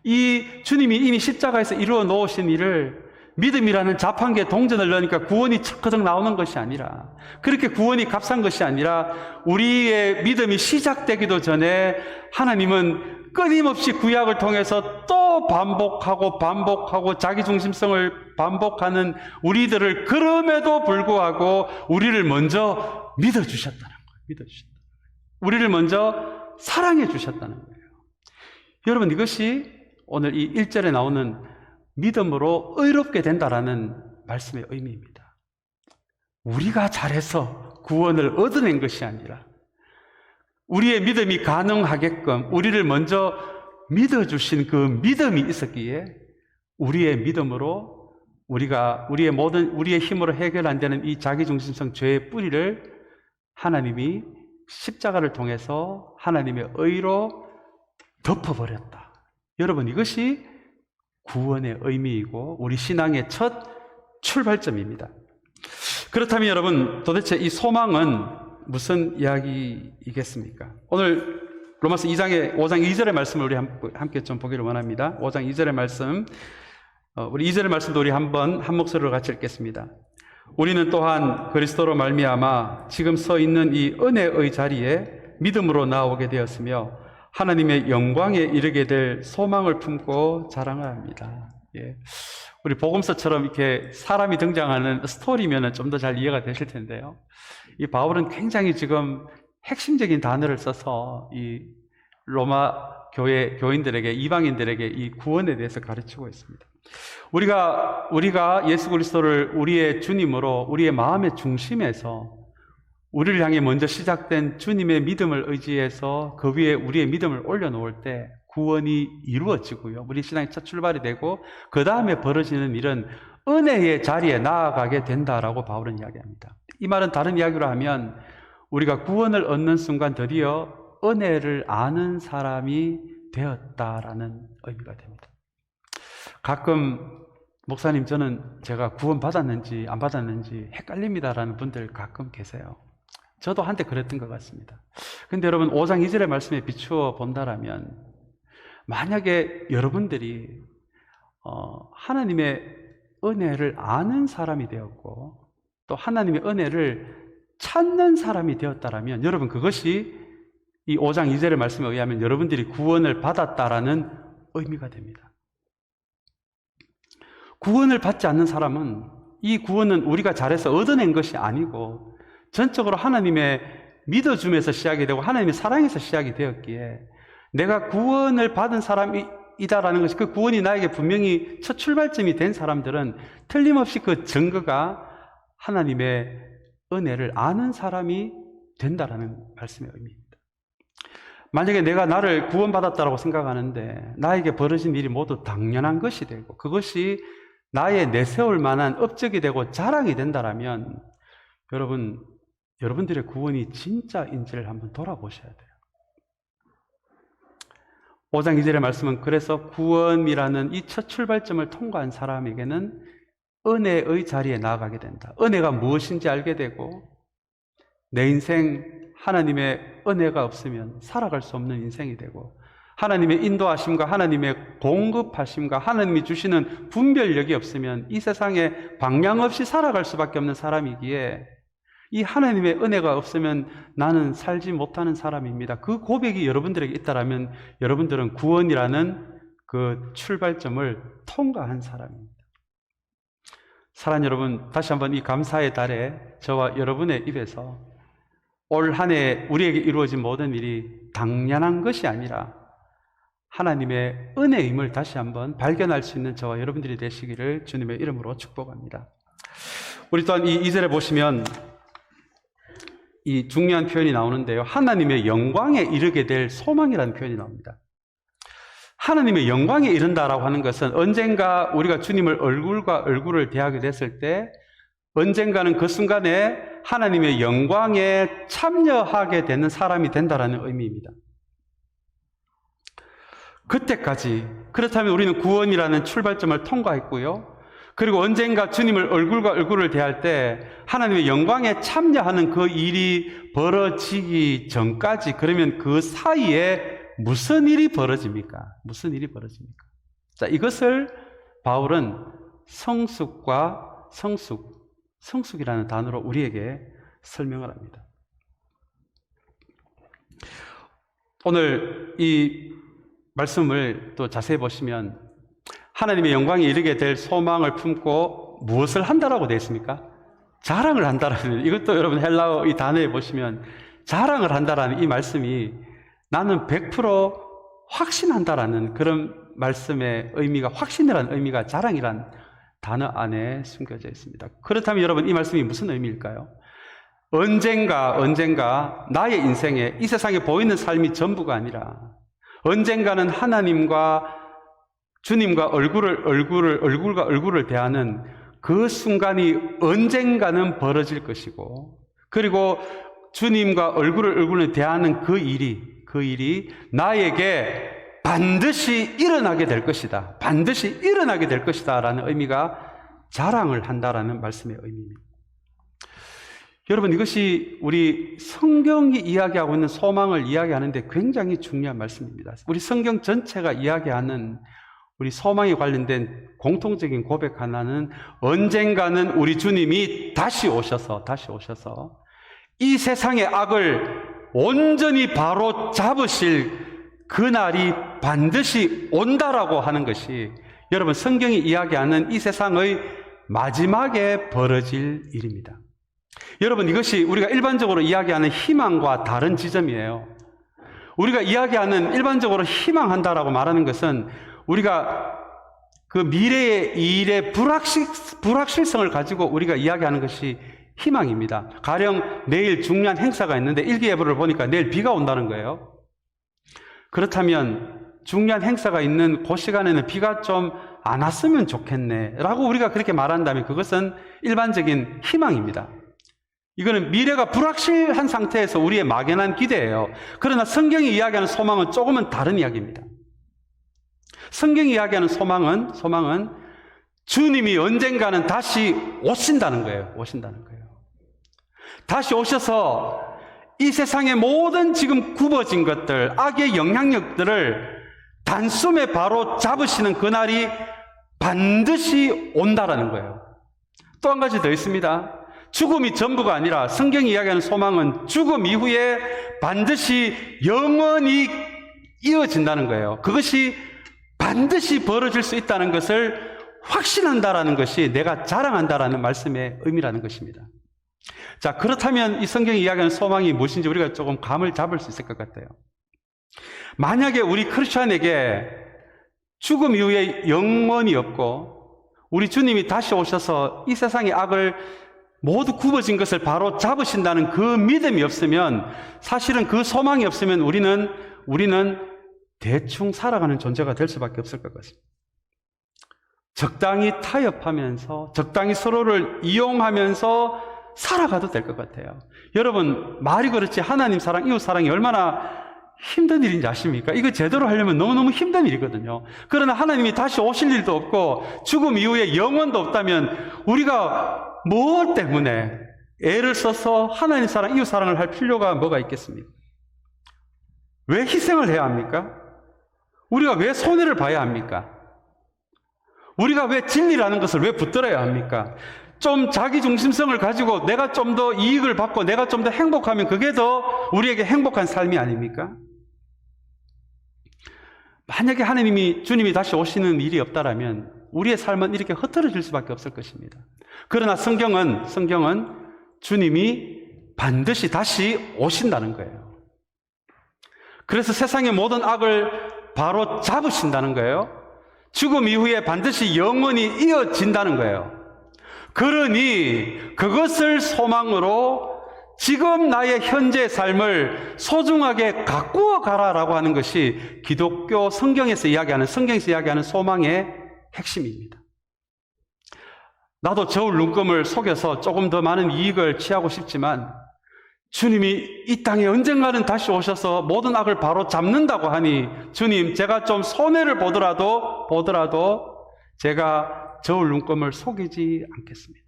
이 주님이 이미 십자가에서 이루어 놓으신 일을 믿음이라는 자판기에 동전을 넣으니까 구원이 척커덕 나오는 것이 아니라, 그렇게 구원이 값싼 것이 아니라 우리의 믿음이 시작되기도 전에 하나님은 끊임없이 구약을 통해서 또 반복하고 자기중심성을 반복하는 우리들을 그럼에도 불구하고 우리를 먼저 믿어주셨다는 거예요. 우리를 먼저 사랑해 주셨다는 거예요. 여러분, 이것이 오늘 이 1절에 나오는 믿음으로 의롭게 된다라는 말씀의 의미입니다. 우리가 잘해서 구원을 얻어낸 것이 아니라 우리의 믿음이 가능하게끔 우리를 먼저 믿어주신 그 믿음이 있었기에 우리의 믿음으로 우리의 힘으로 해결 안 되는 이 자기중심성 죄의 뿌리를 하나님이 십자가를 통해서 하나님의 의로 덮어버렸다. 여러분, 이것이 구원의 의미이고 우리 신앙의 첫 출발점입니다. 그렇다면 여러분, 도대체 이 소망은 무슨 이야기이겠습니까? 오늘 로마서 5장 2절의 말씀을 우리 함께 좀 보기를 원합니다. 5장 2절의 말씀, 우리 2절의 말씀도 우리 한 목소리로 같이 읽겠습니다. 우리는 또한 그리스도로 말미암아 지금 서 있는 이 은혜의 자리에 믿음으로 나오게 되었으며 하나님의 영광에 이르게 될 소망을 품고 자랑을 합니다. 예. 우리 복음서처럼 이렇게 사람이 등장하는 스토리면은 좀 더 잘 이해가 되실 텐데요. 이 바울은 굉장히 지금 핵심적인 단어를 써서 이 로마 교인들에게, 이방인들에게 이 구원에 대해서 가르치고 있습니다. 우리가 예수 그리스도를 우리의 주님으로 우리의 마음의 중심에서 우리를 향해 먼저 시작된 주님의 믿음을 의지해서 그 위에 우리의 믿음을 올려놓을 때 구원이 이루어지고요. 우리 신앙의 첫 출발이 되고 그 다음에 벌어지는 일은 은혜의 자리에 나아가게 된다라고 바울은 이야기합니다. 이 말은 다른 이야기로 하면 우리가 구원을 얻는 순간 드디어 은혜를 아는 사람이 되었다라는 의미가 됩니다. 가끔 목사님, 저는 제가 구원 받았는지 안 받았는지 헷갈립니다라는 분들 가끔 계세요. 저도 한때 그랬던 것 같습니다. 근데 여러분, 5장 2절의 말씀에 비추어 본다라면 만약에 여러분들이 하나님의 은혜를 아는 사람이 되었고 또 하나님의 은혜를 찾는 사람이 되었다라면 여러분, 그것이 이 5장 2절의 말씀에 의하면 여러분들이 구원을 받았다라는 의미가 됩니다. 구원을 받지 않는 사람은 이 구원은 우리가 잘해서 얻어낸 것이 아니고 전적으로 하나님의 믿어줌에서 시작이 되고 하나님의 사랑에서 시작이 되었기에 내가 구원을 받은 사람이다라는 것이, 그 구원이 나에게 분명히 첫 출발점이 된 사람들은 틀림없이 그 증거가 하나님의 은혜를 아는 사람이 된다라는 말씀의 의미입니다. 만약에 내가 나를 구원받았다고 생각하는데 나에게 벌어진 일이 모두 당연한 것이 되고 그것이 나의 내세울 만한 업적이 되고 자랑이 된다라면 여러분들의 구원이 진짜인지를 한번 돌아보셔야 돼요. 5장 2절의 말씀은 그래서 구원이라는 이 첫 출발점을 통과한 사람에게는 은혜의 자리에 나아가게 된다. 은혜가 무엇인지 알게 되고 내 인생 하나님의 은혜가 없으면 살아갈 수 없는 인생이 되고 하나님의 인도하심과 하나님의 공급하심과 하나님이 주시는 분별력이 없으면 이 세상에 방향 없이 살아갈 수밖에 없는 사람이기에 이 하나님의 은혜가 없으면 나는 살지 못하는 사람입니다. 그 고백이 여러분들에게 있다라면 여러분들은 구원이라는 그 출발점을 통과한 사람입니다. 사랑하는 여러분, 다시 한번 이 감사의 달에 저와 여러분의 입에서 올 한 해 우리에게 이루어진 모든 일이 당연한 것이 아니라 하나님의 은혜임을 다시 한번 발견할 수 있는 저와 여러분들이 되시기를 주님의 이름으로 축복합니다. 우리 또한 이 2절에 보시면 이 중요한 표현이 나오는데요. 하나님의 영광에 이르게 될 소망이라는 표현이 나옵니다. 하나님의 영광에 이른다라고 하는 것은 언젠가 우리가 주님을 얼굴과 얼굴을 대하게 됐을 때 언젠가는 그 순간에 하나님의 영광에 참여하게 되는 사람이 된다라는 의미입니다. 그때까지, 그렇다면 우리는 구원이라는 출발점을 통과했고요. 그리고 언젠가 주님을 얼굴과 얼굴을 대할 때 하나님의 영광에 참여하는 그 일이 벌어지기 전까지, 그러면 그 사이에 무슨 일이 벌어집니까? 무슨 일이 벌어집니까? 자, 이것을 바울은 성숙과 성숙이라는 단어로 우리에게 설명을 합니다. 오늘 이 말씀을 또 자세히 보시면 하나님의 영광에 이르게 될 소망을 품고 무엇을 한다라고 되어 있습니까? 자랑을 한다라는, 이것도 여러분 헬라어 이 단어에 보시면 자랑을 한다라는 이 말씀이 나는 100% 확신한다라는 그런 말씀의 의미가, 확신이라는 의미가 자랑이란 단어 안에 숨겨져 있습니다. 그렇다면 여러분, 이 말씀이 무슨 의미일까요? 언젠가 나의 인생에 이 세상에 보이는 삶이 전부가 아니라 언젠가는 하나님과 주님과 얼굴과 얼굴을 대하는 그 순간이 언젠가는 벌어질 것이고, 그리고 주님과 얼굴을 대하는 그 일이 나에게 반드시 일어나게 될 것이다. 반드시 일어나게 될 것이다. 라는 의미가 자랑을 한다라는 말씀의 의미입니다. 여러분, 이것이 우리 성경이 이야기하고 있는 소망을 이야기하는데 굉장히 중요한 말씀입니다. 우리 성경 전체가 이야기하는 우리 소망에 관련된 공통적인 고백 하나는 언젠가는 우리 주님이 다시 오셔서 이 세상의 악을 온전히 바로 잡으실 그날이 반드시 온다라고 하는 것이 여러분 성경이 이야기하는 이 세상의 마지막에 벌어질 일입니다. 여러분, 이것이 우리가 일반적으로 이야기하는 희망과 다른 지점이에요. 우리가 이야기하는 일반적으로 희망한다라고 말하는 것은 우리가 그 미래의 일의 불확실성을 가지고 우리가 이야기하는 것이 희망입니다. 가령 내일 중요한 행사가 있는데 일기예보를 보니까 내일 비가 온다는 거예요. 그렇다면 중요한 행사가 있는 그 시간에는 비가 좀 안 왔으면 좋겠네 라고 우리가 그렇게 말한다면 그것은 일반적인 희망입니다. 이거는 미래가 불확실한 상태에서 우리의 막연한 기대예요. 그러나 성경이 이야기하는 소망은 조금은 다른 이야기입니다. 성경이 이야기하는 소망은 주님이 언젠가는 다시 오신다는 거예요. 다시 오셔서 이 세상의 모든 지금 굽어진 것들, 악의 영향력들을 단숨에 바로 잡으시는 그날이 반드시 온다라는 거예요. 또 한 가지 더 있습니다. 죽음이 전부가 아니라 성경이 이야기하는 소망은 죽음 이후에 반드시 영원히 이어진다는 거예요. 그것이 반드시 벌어질 수 있다는 것을 확신한다라는 것이 내가 자랑한다라는 말씀의 의미라는 것입니다. 자, 그렇다면 이 성경이 이야기하는 소망이 무엇인지 우리가 조금 감을 잡을 수 있을 것 같아요. 만약에 우리 크리스천에게 죽음 이후에 영원이 없고 우리 주님이 다시 오셔서 이 세상의 악을 모두 굽어진 것을 바로 잡으신다는 그 믿음이 없으면, 사실은 그 소망이 없으면 우리는 대충 살아가는 존재가 될 수밖에 없을 것 같습니다. 적당히 타협하면서, 적당히 서로를 이용하면서 살아가도 될 것 같아요. 여러분, 말이 그렇지 하나님 사랑, 이웃 사랑이 얼마나 힘든 일인지 아십니까? 이거 제대로 하려면 너무너무 힘든 일이거든요. 그러나 하나님이 다시 오실 일도 없고 죽음 이후에 영원도 없다면 우리가 뭐 때문에 애를 써서 하나님 사랑, 이웃 사랑을 할 필요가 뭐가 있겠습니까? 왜 희생을 해야 합니까? 우리가 왜 손해를 봐야 합니까? 우리가 왜 진리라는 것을 왜 붙들어야 합니까? 좀 자기중심성을 가지고 내가 좀 더 이익을 받고 내가 좀 더 행복하면 그게 더 우리에게 행복한 삶이 아닙니까? 만약에 주님이 다시 오시는 일이 없다라면 우리의 삶은 이렇게 흐트러질 수밖에 없을 것입니다. 그러나 성경은 주님이 반드시 다시 오신다는 거예요. 그래서 세상의 모든 악을 바로 잡으신다는 거예요. 죽음 이후에 반드시 영원히 이어진다는 거예요. 그러니 그것을 소망으로 지금 나의 현재 삶을 소중하게 가꾸어 가라라고 하는 것이 기독교 성경에서 이야기하는 소망의 핵심입니다. 나도 저울 눈금을 속여서 조금 더 많은 이익을 취하고 싶지만 주님이 이 땅에 언젠가는 다시 오셔서 모든 악을 바로 잡는다고 하니 주님, 제가 좀 손해를 보더라도 제가 저울 눈금을 속이지 않겠습니다.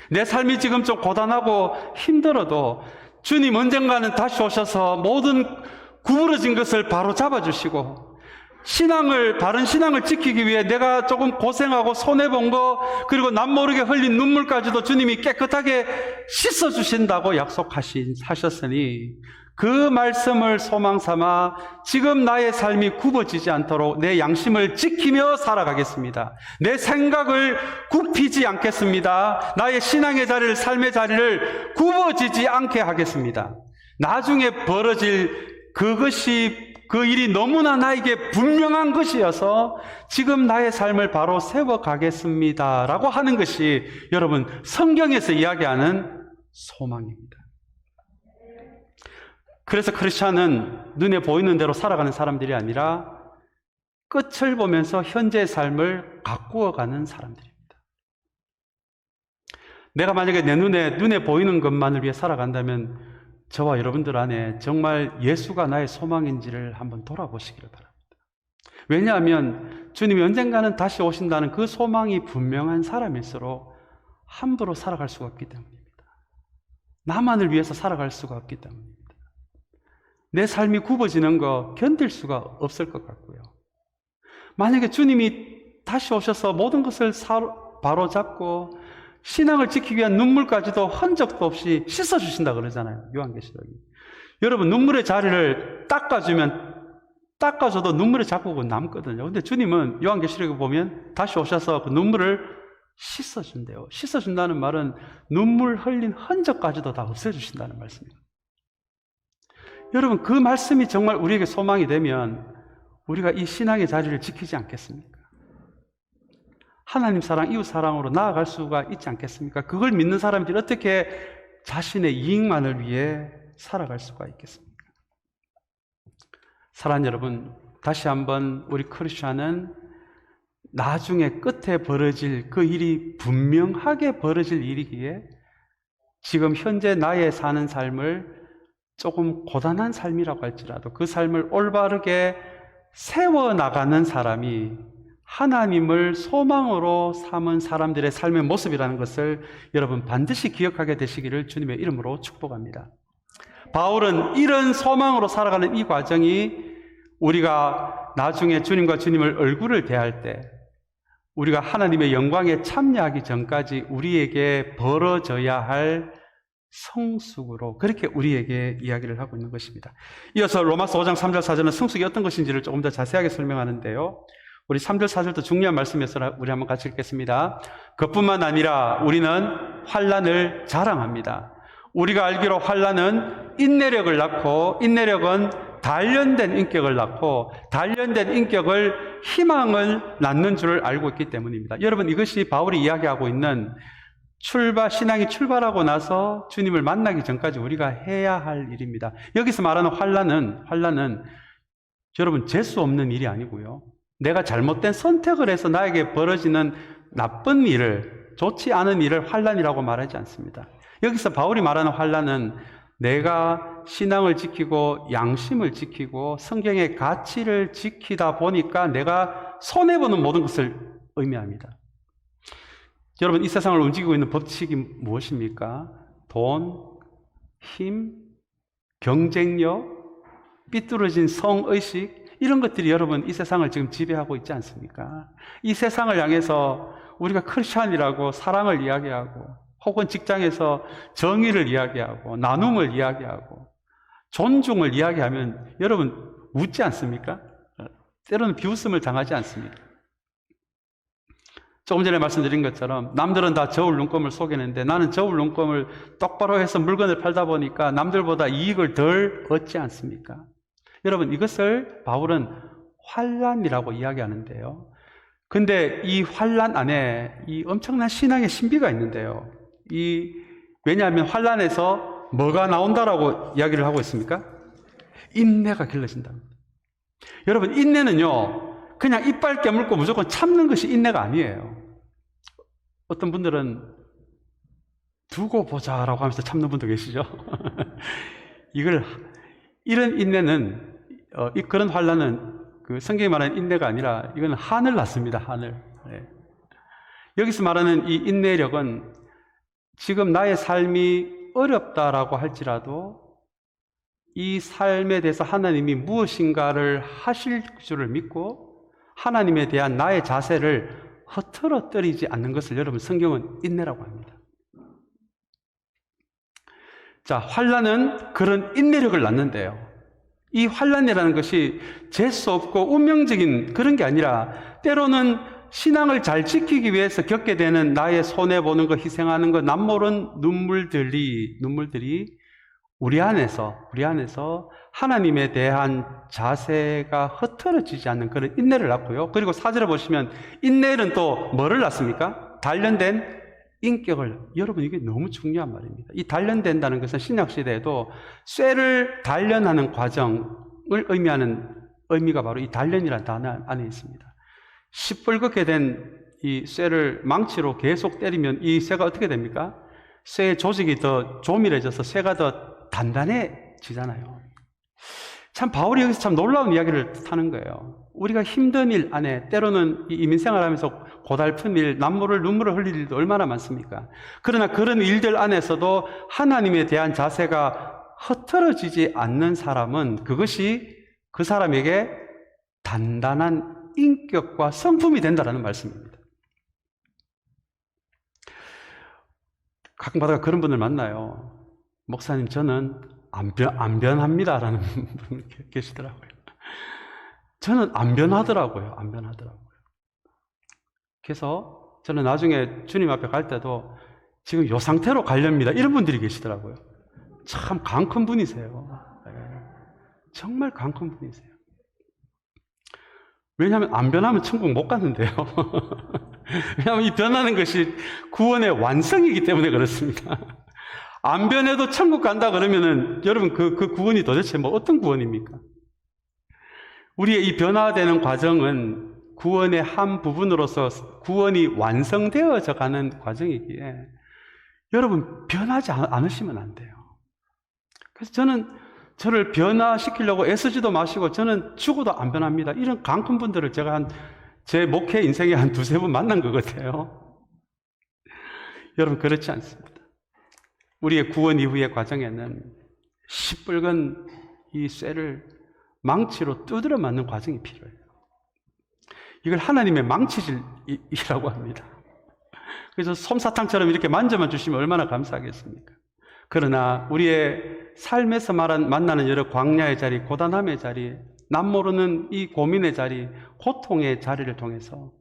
내 삶이 지금 좀 고단하고 힘들어도 주님 언젠가는 다시 오셔서 모든 구부러진 것을 바로 잡아주시고 바른 신앙을 지키기 위해 내가 조금 고생하고 손해본 거, 그리고 남 모르게 흘린 눈물까지도 주님이 깨끗하게 씻어주신다고 약속하셨으니 그 말씀을 소망 삼아 지금 나의 삶이 굽어지지 않도록 내 양심을 지키며 살아가겠습니다. 내 생각을 굽히지 않겠습니다. 나의 신앙의 자리를, 삶의 자리를 굽어지지 않게 하겠습니다. 나중에 벌어질 그 일이 너무나 나에게 분명한 것이어서 지금 나의 삶을 바로 세워가겠습니다 라고 하는 것이 여러분 성경에서 이야기하는 소망입니다. 그래서 크리스찬은 눈에 보이는 대로 살아가는 사람들이 아니라 끝을 보면서 현재의 삶을 가꾸어가는 사람들입니다. 내가 만약에 내 눈에 보이는 것만을 위해 살아간다면 저와 여러분들 안에 정말 예수가 나의 소망인지를 한번 돌아보시기를 바랍니다. 왜냐하면 주님이 언젠가는 다시 오신다는 그 소망이 분명한 사람일수록 함부로 살아갈 수가 없기 때문입니다. 나만을 위해서 살아갈 수가 없기 때문입니다. 내 삶이 굽어지는 거 견딜 수가 없을 것 같고요. 만약에 주님이 다시 오셔서 모든 것을 바로잡고 신앙을 지키기 위한 눈물까지도 흔적도 없이 씻어주신다 그러잖아요, 요한계시록이. 여러분, 눈물의 자리를 닦아줘도 눈물의 자국은 남거든요. 근데 주님은 요한계시록에 보면 다시 오셔서 그 눈물을 씻어준대요. 씻어준다는 말은 눈물 흘린 흔적까지도 다 없애주신다는 말씀입니다. 여러분, 그 말씀이 정말 우리에게 소망이 되면 우리가 이 신앙의 자리를 지키지 않겠습니까? 하나님 사랑, 이웃 사랑으로 나아갈 수가 있지 않겠습니까? 그걸 믿는 사람들이 어떻게 자신의 이익만을 위해 살아갈 수가 있겠습니까? 사랑하는 여러분, 다시 한번 우리 크리스찬은 나중에 끝에 벌어질 그 일이 분명하게 벌어질 일이기에 지금 현재 나의 사는 삶을 조금 고단한 삶이라고 할지라도 그 삶을 올바르게 세워나가는 사람이 하나님을 소망으로 삼은 사람들의 삶의 모습이라는 것을 여러분 반드시 기억하게 되시기를 주님의 이름으로 축복합니다. 바울은 이런 소망으로 살아가는 이 과정이 우리가 나중에 주님과 주님을 얼굴을 대할 때 우리가 하나님의 영광에 참여하기 전까지 우리에게 벌어져야 할 성숙으로 그렇게 우리에게 이야기를 하고 있는 것입니다. 이어서 로마서 5장 3절 4절은 성숙이 어떤 것인지를 조금 더 자세하게 설명하는데요, 우리 3절 4절도 중요한 말씀이어서 우리 한번 같이 읽겠습니다. 그뿐만 아니라 우리는 환난을 자랑합니다. 우리가 알기로 환난은 인내력을 낳고 인내력은 단련된 인격을 낳고 단련된 인격을 희망을 낳는 줄 알고 있기 때문입니다. 여러분, 이것이 바울이 이야기하고 있는 신앙이 출발하고 나서 주님을 만나기 전까지 우리가 해야 할 일입니다. 여기서 말하는 환난은 여러분 재수 없는 일이 아니고요, 내가 잘못된 선택을 해서 나에게 벌어지는 나쁜 일을, 좋지 않은 일을 환난이라고 말하지 않습니다. 여기서 바울이 말하는 환난은 내가 신앙을 지키고 양심을 지키고 성경의 가치를 지키다 보니까 내가 손해보는 모든 것을 의미합니다. 여러분, 이 세상을 움직이고 있는 법칙이 무엇입니까? 돈, 힘, 경쟁력, 삐뚤어진 성의식, 이런 것들이 여러분 이 세상을 지금 지배하고 있지 않습니까? 이 세상을 향해서 우리가 크리스찬이라고 사랑을 이야기하고 혹은 직장에서 정의를 이야기하고 나눔을 이야기하고 존중을 이야기하면 여러분 웃지 않습니까? 때로는 비웃음을 당하지 않습니까? 조금 전에 말씀드린 것처럼 남들은 다 저울 눈금을 속이는데 나는 저울 눈금을 똑바로 해서 물건을 팔다 보니까 남들보다 이익을 덜 얻지 않습니까? 여러분, 이것을 바울은 환난이라고 이야기하는데요, 근데 이 환난 안에 이 엄청난 신앙의 신비가 있는데요, 왜냐하면 환난에서 뭐가 나온다라고 이야기를 하고 있습니까? 인내가 길러진답니다. 여러분, 인내는요 그냥 이빨 깨물고 무조건 참는 것이 인내가 아니에요. 어떤 분들은 두고 보자라고 하면서 참는 분도 계시죠. 이런 인내는 그런 환난은 그 성경이 말하는 인내가 아니라 이건 한을 낳습니다. 한을. 네. 여기서 말하는 이 인내력은 지금 나의 삶이 어렵다라고 할지라도 이 삶에 대해서 하나님이 무엇인가를 하실 줄을 믿고 하나님에 대한 나의 자세를 흐트러뜨리지 않는 것을 여러분 성경은 인내라고 합니다. 자, 환난은 그런 인내력을 낳는데요. 이 환난이라는 것이 재수 없고 운명적인 그런 게 아니라 때로는 신앙을 잘 지키기 위해서 겪게 되는 나의 손해보는 거, 희생하는 거, 남모른 눈물들이 우리 안에서 하나님에 대한 자세가 흐트러지지 않는 그런 인내를 낳고요. 그리고 4절에 보시면 인내는 또 뭐를 낳습니까? 단련된 인격을. 여러분, 이게 너무 중요한 말입니다. 이 단련된다는 것은 신약시대에도 쇠를 단련하는 과정을 의미하는 의미가 바로 이 단련이라는 단어 안에 있습니다. 시뻘겋게 된 이 쇠를 망치로 계속 때리면 이 쇠가 어떻게 됩니까? 쇠의 조직이 더 조밀해져서 쇠가 더 단단해지잖아요. 참 바울이 여기서 참 놀라운 이야기를 하는 거예요. 우리가 힘든 일 안에 때로는 이 이민생활하면서 고달픈 일, 눈물을 흘릴 일도 얼마나 많습니까? 그러나 그런 일들 안에서도 하나님에 대한 자세가 흐트러지지 않는 사람은 그것이 그 사람에게 단단한 인격과 성품이 된다는 말씀입니다. 가끔가다가 그런 분을 만나요. 목사님, 저는 안 변합니다라는 분이 계시더라고요. 저는 안 변하더라고요. 그래서 저는 나중에 주님 앞에 갈 때도 지금 요 상태로 가렵니다. 이런 분들이 계시더라고요. 참 강 큰 분이세요. 정말 강 큰 분이세요. 왜냐하면 안 변하면 천국 못 가는데요. 왜냐하면 이 변하는 것이 구원의 완성이기 때문에 그렇습니다. 안 변해도 천국 간다 그러면은 여러분 그 구원이 도대체 뭐 어떤 구원입니까? 우리의 이 변화되는 과정은 구원의 한 부분으로서 구원이 완성되어져 가는 과정이기에 여러분 변하지 않으시면 안 돼요. 그래서 저를 변화시키려고 애쓰지도 마시고 저는 죽어도 안 변합니다. 이런 강큰 분들을 제가 제 목회 인생에 한 두세 번 만난 것 같아요. 여러분 그렇지 않습니다. 우리의 구원 이후의 과정에는 시뻘건 이 쇠를 망치로 두드려 맞는 과정이 필요해요. 이걸 하나님의 망치질이라고 합니다. 그래서 솜사탕처럼 이렇게 만져만 주시면 얼마나 감사하겠습니까? 그러나 우리의 삶에서 만나는 여러 광야의 자리, 고단함의 자리, 남모르는 이 고민의 자리, 고통의 자리를 통해서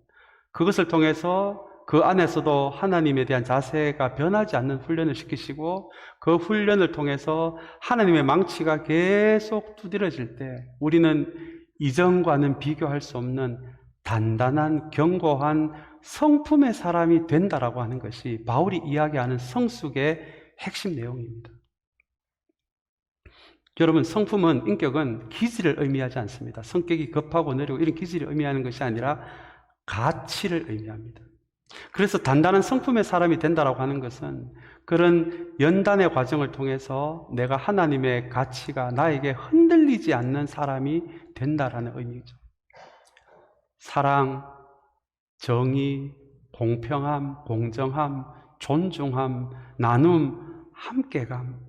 그것을 통해서 그 안에서도 하나님에 대한 자세가 변하지 않는 훈련을 시키시고 그 훈련을 통해서 하나님의 망치가 계속 두드려질 때 우리는 이전과는 비교할 수 없는 단단한 견고한 성품의 사람이 된다라고 하는 것이 바울이 이야기하는 성숙의 핵심 내용입니다. 여러분, 성품은, 인격은 기질을 의미하지 않습니다. 성격이 급하고 느리고 이런 기질을 의미하는 것이 아니라 가치를 의미합니다. 그래서 단단한 성품의 사람이 된다라고 하는 것은 그런 연단의 과정을 통해서 내가 하나님의 가치가 나에게 흔들리지 않는 사람이 된다라는 의미죠. 사랑, 정의, 공평함, 공정함, 존중함, 나눔, 함께감,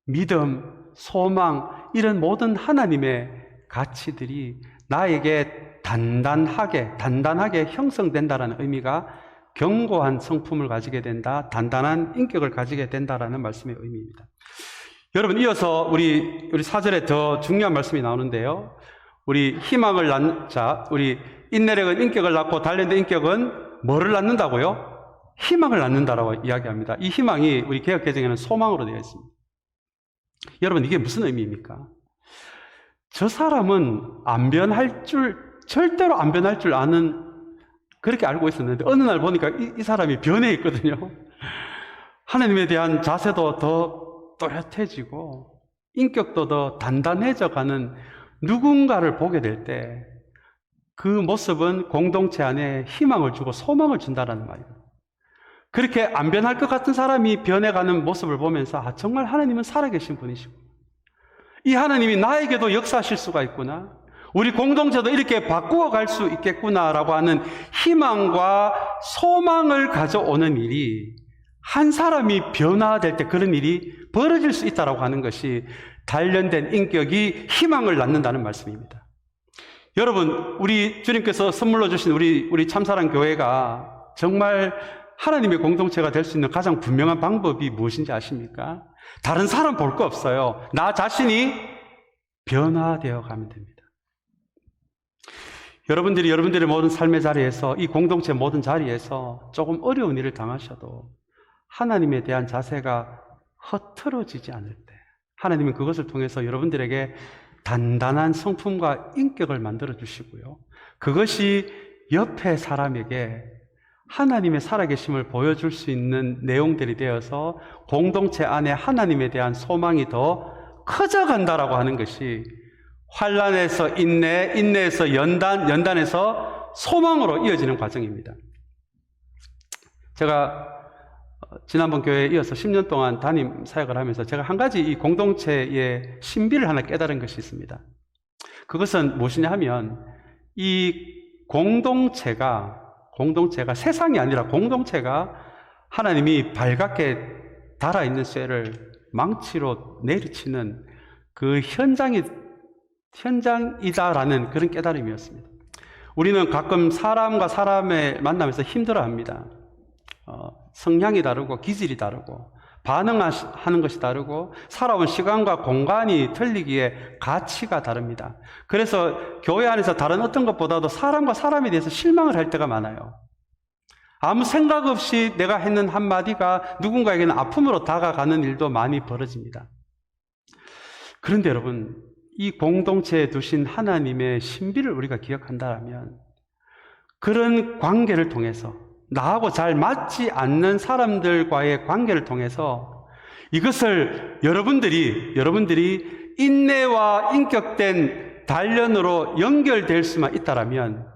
믿음, 소망, 이런 모든 하나님의 가치들이 나에게 단단하게 형성된다라는 의미가 견고한 성품을 가지게 된다, 단단한 인격을 가지게 된다라는 말씀의 의미입니다. 여러분, 이어서 우리 4절에 더 중요한 말씀이 나오는데요. 우리 희망을 우리 인내력은 인격을 낳고 단련된 인격은 뭐를 낳는다고요? 희망을 낳는다라고 이야기합니다. 이 희망이 우리 개역개정에는 소망으로 되어 있습니다. 여러분, 이게 무슨 의미입니까? 저 사람은 절대로 안 변할 줄 아는, 그렇게 알고 있었는데 어느 날 보니까 이 사람이 변해 있거든요. 하나님에 대한 자세도 더 또렷해지고 인격도 더 단단해져 가는 누군가를 보게 될 때 그 모습은 공동체 안에 희망을 주고 소망을 준다는 말이에요. 그렇게 안 변할 것 같은 사람이 변해가는 모습을 보면서 정말 하나님은 살아계신 분이시고 이 하나님이 나에게도 역사하실 수가 있구나, 우리 공동체도 이렇게 바꾸어 갈 수 있겠구나라고 하는 희망과 소망을 가져오는 일이, 한 사람이 변화될 때 그런 일이 벌어질 수 있다고 하는 것이 단련된 인격이 희망을 낳는다는 말씀입니다. 여러분, 우리 주님께서 선물로 주신 우리 참사랑 교회가 정말 하나님의 공동체가 될 수 있는 가장 분명한 방법이 무엇인지 아십니까? 다른 사람 볼 거 없어요. 나 자신이 변화되어 가면 됩니다. 여러분들의 모든 삶의 자리에서, 이 공동체 모든 자리에서 조금 어려운 일을 당하셔도 하나님에 대한 자세가 흐트러지지 않을 때, 하나님은 그것을 통해서 여러분들에게 단단한 성품과 인격을 만들어 주시고요, 그것이 옆에 사람에게 하나님의 살아계심을 보여줄 수 있는 내용들이 되어서 공동체 안에 하나님에 대한 소망이 더 커져간다라고 하는 것이 환난에서 인내, 인내에서 연단, 연단에서 소망으로 이어지는 과정입니다. 제가 지난번 교회에 이어서 10년 동안 담임 사역을 하면서 제가 한 가지 이 공동체의 신비를 하나 깨달은 것이 있습니다. 그것은 무엇이냐 하면, 이 공동체가 세상이 아니라 공동체가 하나님이 발갛게 달아있는 쇠를 망치로 내리치는 그 현장이다라는 그런 깨달음이었습니다. 우리는 가끔 사람과 사람의 만남에서 힘들어합니다. 성향이 다르고 기질이 다르고 반응하는 것이 다르고 살아온 시간과 공간이 틀리기에 가치가 다릅니다. 그래서 교회 안에서 다른 어떤 것보다도 사람과 사람에 대해서 실망을 할 때가 많아요. 아무 생각 없이 내가 했는 한마디가 누군가에게는 아픔으로 다가가는 일도 많이 벌어집니다. 그런데 여러분, 이 공동체에 두신 하나님의 신비를 우리가 기억한다면, 그런 관계를 통해서, 나하고 잘 맞지 않는 사람들과의 관계를 통해서 이것을 여러분들이 인내와 인격된 단련으로 연결될 수만 있다면,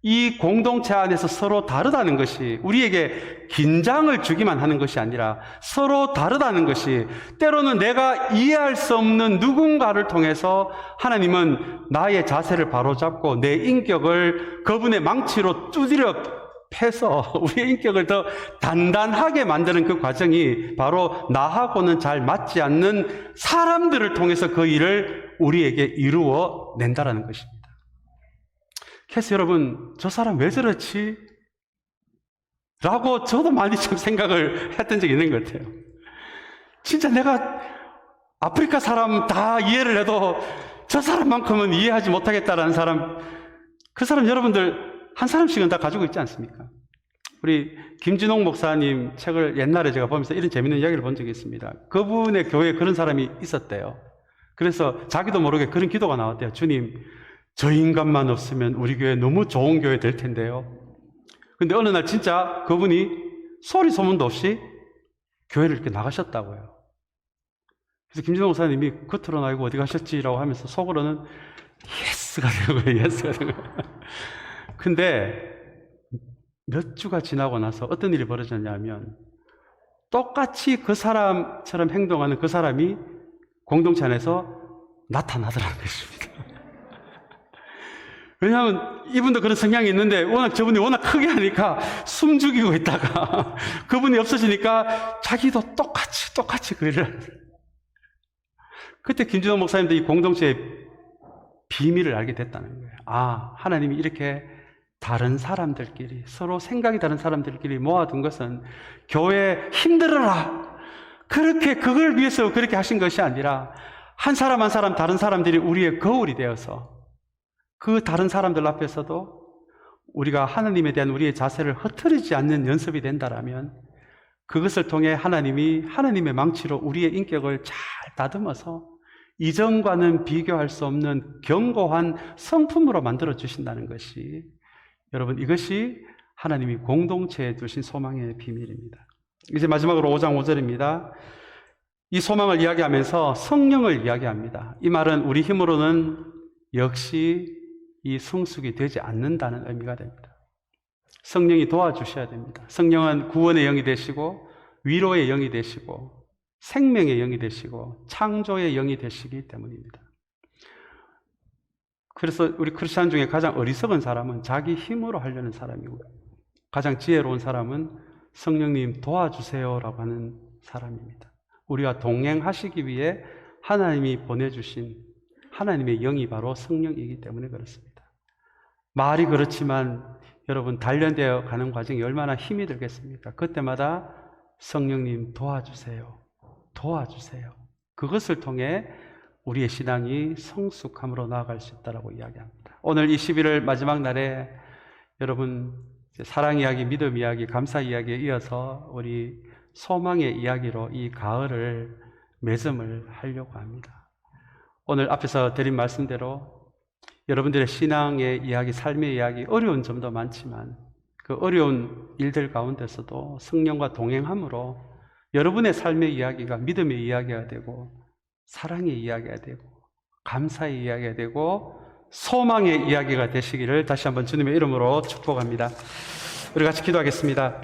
이 공동체 안에서 서로 다르다는 것이 우리에게 긴장을 주기만 하는 것이 아니라, 서로 다르다는 것이 때로는 내가 이해할 수 없는 누군가를 통해서 하나님은 나의 자세를 바로잡고 내 인격을 그분의 망치로 두드려 패서 우리의 인격을 더 단단하게 만드는 그 과정이 바로 나하고는 잘 맞지 않는 사람들을 통해서 그 일을 우리에게 이루어 낸다라는 것입니다. 그래서 여러분, 저 사람 왜 저렇지? 라고 저도 많이 좀 생각을 했던 적이 있는 것 같아요. 진짜 내가 아프리카 사람 다 이해를 해도 저 사람만큼은 이해하지 못하겠다라는 사람, 그 사람 여러분들 한 사람씩은 다 가지고 있지 않습니까? 우리 김진홍 목사님 책을 옛날에 제가 보면서 이런 재밌는 이야기를 본 적이 있습니다. 그분의 교회에 그런 사람이 있었대요. 그래서 자기도 모르게 그런 기도가 나왔대요. 주님, 저 인간만 없으면 우리 교회 너무 좋은 교회 될 텐데요. 근데 어느 날 진짜 그분이 소리 소문도 없이 교회를 이렇게 나가셨다고요. 그래서 김진호 목사님이 겉으로는 아이고 어디 가셨지라고 하면서 속으로는 예스가 되는 거예요. 예스가 되는 거예요. 근데 몇 주가 지나고 나서 어떤 일이 벌어졌냐면, 똑같이 그 사람처럼 행동하는 그 사람이 공동체 안에서 나타나더라는 것입니다. 왜냐하면 이분도 그런 성향이 있는데 저분이 워낙 크게 하니까 숨 죽이고 있다가 그분이 없어지니까 자기도 똑같이 그 일을. 그때 김진호 목사님도 이 공동체의 비밀을 알게 됐다는 거예요. 아, 하나님이 이렇게 다른 사람들끼리, 서로 생각이 다른 사람들끼리 모아둔 것은 교회 힘들어라, 그렇게 그걸 위해서 그렇게 하신 것이 아니라, 한 사람 한 사람 다른 사람들이 우리의 거울이 되어서 그 다른 사람들 앞에서도 우리가 하나님에 대한 우리의 자세를 흐트리지 않는 연습이 된다라면, 그것을 통해 하나님이 하나님의 망치로 우리의 인격을 잘 다듬어서 이전과는 비교할 수 없는 견고한 성품으로 만들어 주신다는 것이, 여러분, 이것이 하나님이 공동체에 두신 소망의 비밀입니다. 이제 마지막으로 5장 5절입니다. 이 소망을 이야기하면서 성령을 이야기합니다. 이 말은 우리 힘으로는 역시 이 성숙이 되지 않는다는 의미가 됩니다. 성령이 도와주셔야 됩니다. 성령은 구원의 영이 되시고 위로의 영이 되시고 생명의 영이 되시고 창조의 영이 되시기 때문입니다. 그래서 우리 크리스찬 중에 가장 어리석은 사람은 자기 힘으로 하려는 사람이고요. 가장 지혜로운 사람은 성령님 도와주세요라고 하는 사람입니다. 우리가 동행하시기 위해 하나님이 보내주신 하나님의 영이 바로 성령이기 때문에 그렇습니다. 말이 그렇지만 여러분 단련되어 가는 과정이 얼마나 힘이 들겠습니까? 그때마다 성령님 도와주세요. 도와주세요. 그것을 통해 우리의 신앙이 성숙함으로 나아갈 수 있다고 이야기합니다. 오늘 이 11월 마지막 날에 여러분 사랑 이야기, 믿음 이야기, 감사 이야기에 이어서 우리 소망의 이야기로 이 가을을 매점을 하려고 합니다. 오늘 앞에서 드린 말씀대로 여러분들의 신앙의 이야기, 삶의 이야기, 어려운 점도 많지만 그 어려운 일들 가운데서도 성령과 동행함으로 여러분의 삶의 이야기가 믿음의 이야기가 되고 사랑의 이야기가 되고 감사의 이야기가 되고 소망의 이야기가 되시기를 다시 한번 주님의 이름으로 축복합니다. 우리 같이 기도하겠습니다.